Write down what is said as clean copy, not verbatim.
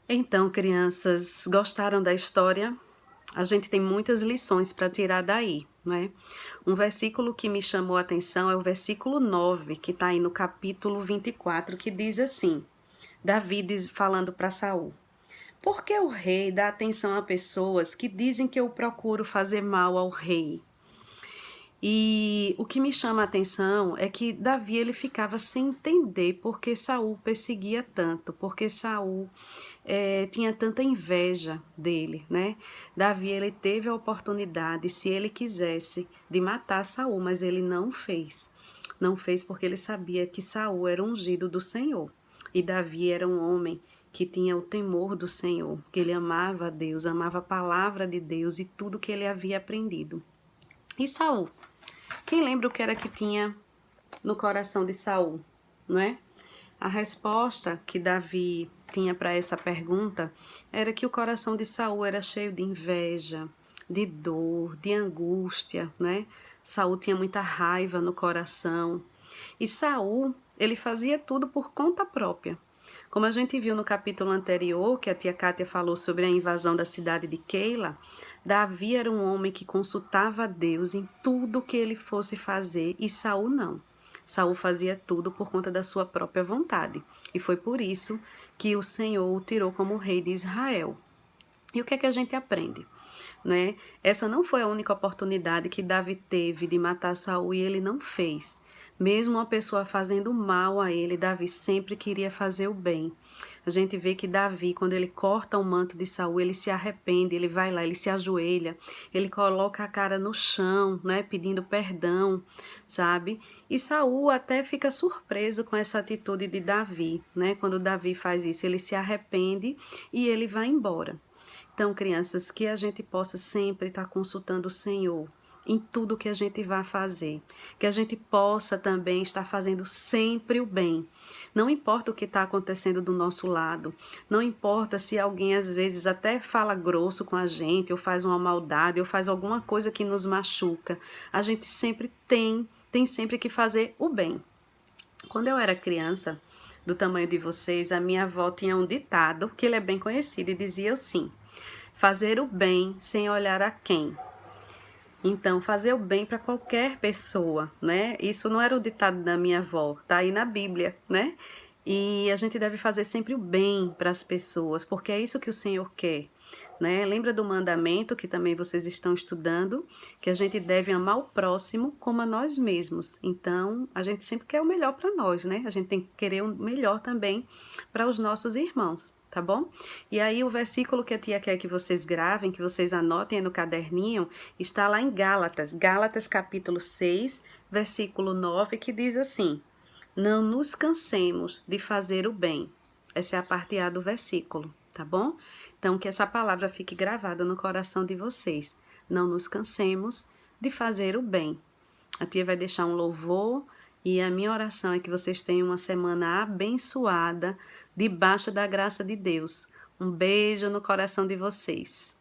Então, crianças, gostaram da história? A gente tem muitas lições para tirar daí, né? Um versículo que me chamou a atenção é o versículo 9, que está aí no capítulo 24, que diz assim: Davi falando para Saul: Por que o rei dá atenção a pessoas que dizem que eu procuro fazer mal ao rei? E o que me chama a atenção é que Davi ele ficava sem entender por que Saul perseguia tanto, porque Saul tinha tanta inveja dele, né? Davi ele teve a oportunidade, se ele quisesse, de matar Saul, mas ele não fez. Não fez porque ele sabia que Saul era ungido do Senhor. E Davi era um homem que tinha o temor do Senhor, que ele amava a Deus, amava a palavra de Deus e tudo que ele havia aprendido. E Saul? Quem lembra o que era que tinha no coração de Saul, não é? A resposta que Davi tinha para essa pergunta era que o coração de Saul era cheio de inveja, de dor, de angústia, né? Saul tinha muita raiva no coração. E Saul, ele fazia tudo por conta própria. Como a gente viu no capítulo anterior, que a tia Kátia falou sobre a invasão da cidade de Keila, Davi era um homem que consultava a Deus em tudo que ele fosse fazer e Saul não. Saul fazia tudo por conta da sua própria vontade. E foi por isso que o Senhor o tirou como rei de Israel. E o que é que a gente aprende? Né? Essa não foi a única oportunidade que Davi teve de matar Saul e ele não fez. Mesmo uma pessoa fazendo mal a ele, Davi sempre queria fazer o bem. A gente vê que Davi, quando ele corta o manto de Saul, ele se arrepende, ele vai lá, ele se ajoelha, ele coloca a cara no chão, né, pedindo perdão, sabe? E Saul até fica surpreso com essa atitude de Davi, né? Quando Davi faz isso, ele se arrepende e ele vai embora. Então, crianças, que a gente possa sempre estar consultando o Senhor em tudo que a gente vai fazer. Que a gente possa também estar fazendo sempre o bem. Não importa o que está acontecendo do nosso lado. Não importa se alguém às vezes até fala grosso com a gente, ou faz uma maldade, ou faz alguma coisa que nos machuca. A gente sempre tem sempre que fazer o bem. Quando eu era criança, do tamanho de vocês, a minha avó tinha um ditado, que ele é bem conhecido, e dizia assim: fazer o bem sem olhar a quem. Então, fazer o bem para qualquer pessoa, né? Isso não era o ditado da minha avó, tá aí na Bíblia, né? E a gente deve fazer sempre o bem para as pessoas, porque é isso que o Senhor quer, né? Lembra do mandamento que também vocês estão estudando, que a gente deve amar o próximo como a nós mesmos. Então, a gente sempre quer o melhor para nós, né? A gente tem que querer o melhor também para os nossos irmãos. Tá bom? E aí o versículo que a tia quer que vocês gravem, que vocês anotem aí no caderninho, está lá em Gálatas, Gálatas capítulo 6, versículo 9, que diz assim: Não nos cansemos de fazer o bem. Essa é a parte A do versículo, tá bom? Então que essa palavra fique gravada no coração de vocês. Não nos cansemos de fazer o bem. A tia vai deixar um louvor e a minha oração é que vocês tenham uma semana abençoada, debaixo da graça de Deus. Um beijo no coração de vocês.